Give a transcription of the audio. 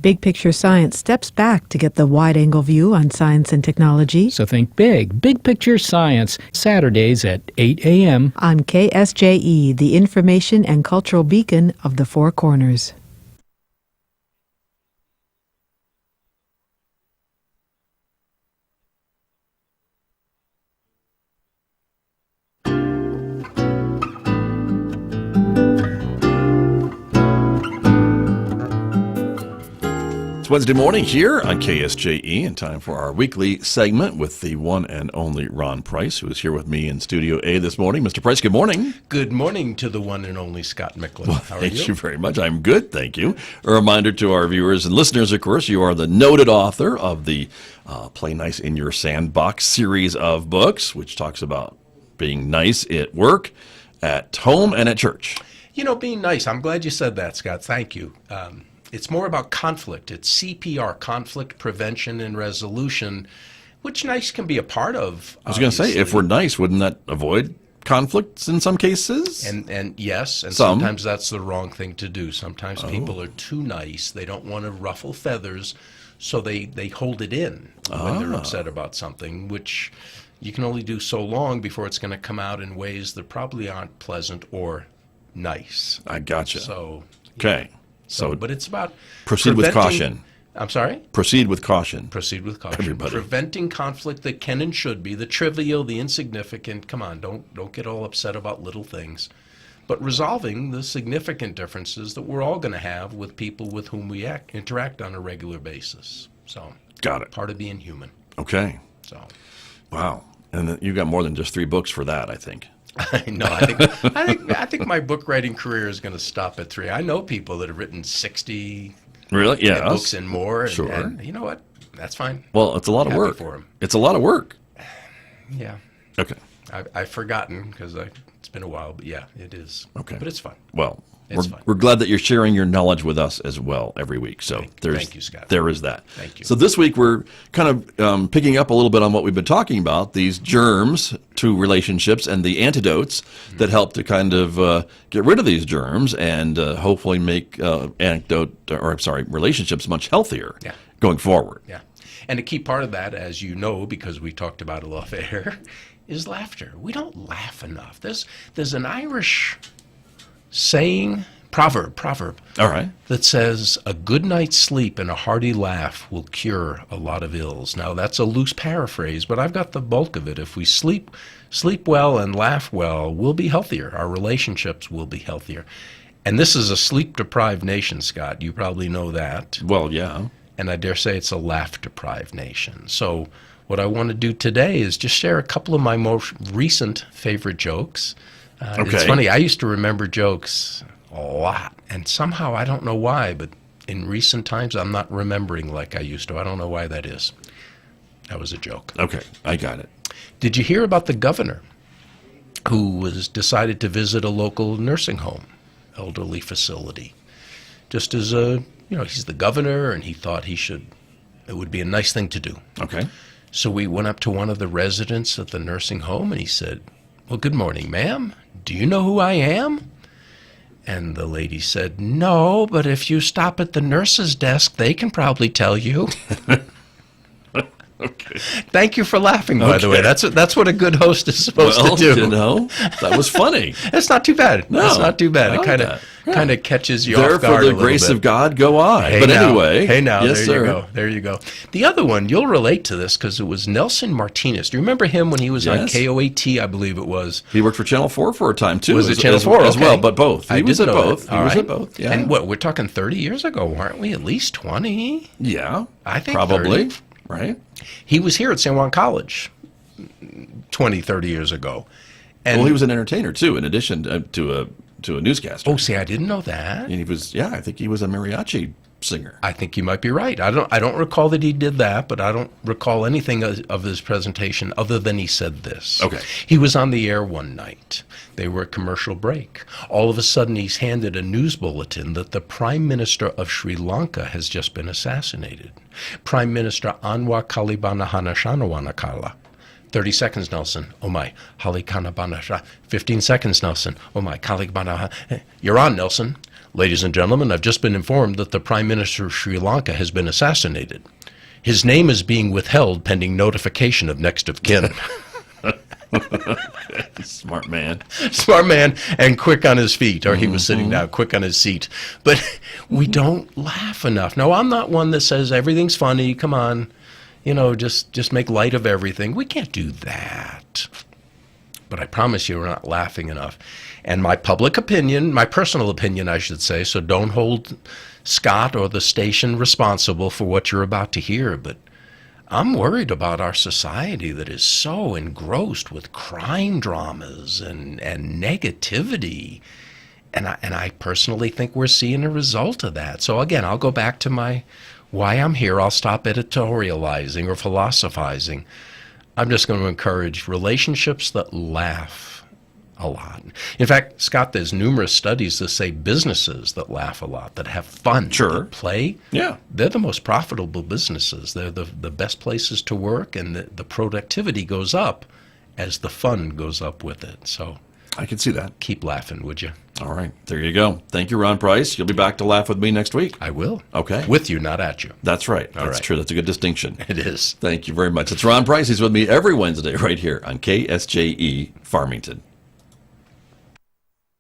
Big Picture Science steps back to get the wide-angle view on science and technology. So think big. Big Picture Science, Saturdays at 8 a.m. on KSJE, the information and cultural beacon of the Four Corners. Wednesday morning here on KSJE, and time for our weekly segment with the one and only Ron Price, who is here with me in Studio A this morning. Mr. Price, good morning. Good morning to the one and only Scott Michlin. Well, How are you? Thank you very much. I'm good, thank you. A reminder to our viewers and listeners, of course, you are the noted author of the Play Nice in Your Sandbox series of books, which talks about being nice at work, at home, and at church. You know, being nice. I'm glad you said that, Scott. Thank you. It's more about conflict. It's CPR, conflict prevention and resolution, which nice can be a part of. I was going to say, if we're nice, wouldn't that avoid conflicts in some cases? And yes, and sometimes that's the wrong thing to do. Sometimes people are too nice. They don't want to ruffle feathers, so they hold it in when they're upset about something, which you can only do so long before it's going to come out in ways that probably aren't pleasant or nice. I gotcha. So, okay. So, but it's about proceed with caution. I'm sorry? Proceed with caution. Proceed with caution. Everybody. Preventing conflict that can and should be, the trivial, the insignificant. Come on, don't get all upset about little things. But resolving the significant differences that we're all going to have with people with whom we interact on a regular basis. So, got it. Part of being human. Okay. So, wow. And you got more than just 3 books for that, I think. No, I think my book writing career is going to stop at 3. I know people that have written 60 really, yeah, books and more. Sure. And you know what? That's fine. Well, it's a lot of work. For 'em. It's a lot of work. Yeah. Okay. I've forgotten because it's been a while, but yeah, it is. Okay. But it's fun. Well, It's fun. we're glad that you're sharing your knowledge with us as well every week. So thank you, Scott. There is that. Thank you. So this week we're kind of picking up a little bit on what we've been talking about, these germs to relationships and the antidotes that help to kind of get rid of these germs and hopefully make relationships much healthier going forward. Yeah. And a key part of that, as you know, because we talked about it off air, is laughter. We don't laugh enough. There's an Irish proverb, all right, that says a good night's sleep and a hearty laugh will cure a lot of ills. Now that's a loose paraphrase, but I've got the bulk of it. If we sleep well and laugh well, we'll be healthier. Our relationships will be healthier. And this is a sleep-deprived nation, Scott. You probably know that. Well, yeah. And I dare say it's a laugh-deprived nation. So what I want to do today is just share a couple of my most recent favorite jokes. Okay. It's funny, I used to remember jokes a lot, and somehow, I don't know why, but in recent times, I'm not remembering like I used to. I don't know why that is. That was a joke. Okay, I got it. Did you hear about the governor who decided to visit a local nursing home, elderly facility? Just as he's the governor, and he thought it would be a nice thing to do. Okay. So we went up to one of the residents at the nursing home, and he said, "Well, good morning, ma'am. Do you know who I am?" And the lady said, "No, but if you stop at the nurse's desk, they can probably tell you." Okay. Thank you for laughing, by the way. That's what a good host is supposed to do. That was funny. It's not too bad. No, it's not too bad. It kind of catches you there off guard a for the little grace bit. of God, go I. Hey But now, anyway. Hey now, yes, there you go. There you go. The other one, you'll relate to this because it was Nelson Martinez. Do you remember him when he was on KOAT, I believe it was? He worked for Channel 4 for a time, too. Was it Channel 4? As well, but both. He was at both. He was at both, yeah. And what, we're talking 30 years ago, aren't we? At least 20? Yeah. I think probably. 30. Right. He was here at San Juan College 20, 30 years ago. And well, he was an entertainer, too, in addition to a newscaster. Oh, see, I didn't know that. And he was, I think he was a mariachi singer. I think you might be right. I don't recall that he did that, but I don't recall anything of his presentation other than he said this. Okay. He was on the air one night. They were at commercial break. All of a sudden, he's handed a news bulletin that the Prime Minister of Sri Lanka has just been assassinated. Prime Minister Anwar Kalibanahanashanawanakala. 30 seconds, Nelson. Oh my, Halikanabana. 15 seconds, Nelson. Oh my, Kalibana. You're on, Nelson. Ladies and gentlemen, I've just been informed that the Prime Minister of Sri Lanka has been assassinated. His name is being withheld pending notification of next of kin. Smart man. Smart man and quick on his feet, or he was sitting down quick on his seat. But we don't laugh enough. Now, I'm not one that says everything's funny. Come on, just make light of everything. We can't do that. But I promise you we're not laughing enough. And my public opinion, my personal opinion, I should say, so don't hold Scott or the station responsible for what you're about to hear, but I'm worried about our society that is so engrossed with crime dramas and negativity. And I personally think we're seeing a result of that. So again, I'll go back to why I'm here. I'll stop editorializing or philosophizing. I'm just going to encourage relationships that laugh a lot. In fact, Scott, there's numerous studies that say businesses that laugh a lot, that have fun, that play, they're the most profitable businesses. They're the best places to work, and the productivity goes up as the fun goes up with it. So I can see that. Keep laughing, would you? All right. There you go. Thank you, Ron Price. You'll be back to laugh with me next week. I will. Okay. With you, not at you. That's right. All That's right. true. That's a good distinction. It is. Thank you very much. It's Ron Price. He's with me every Wednesday right here on KSJE Farmington.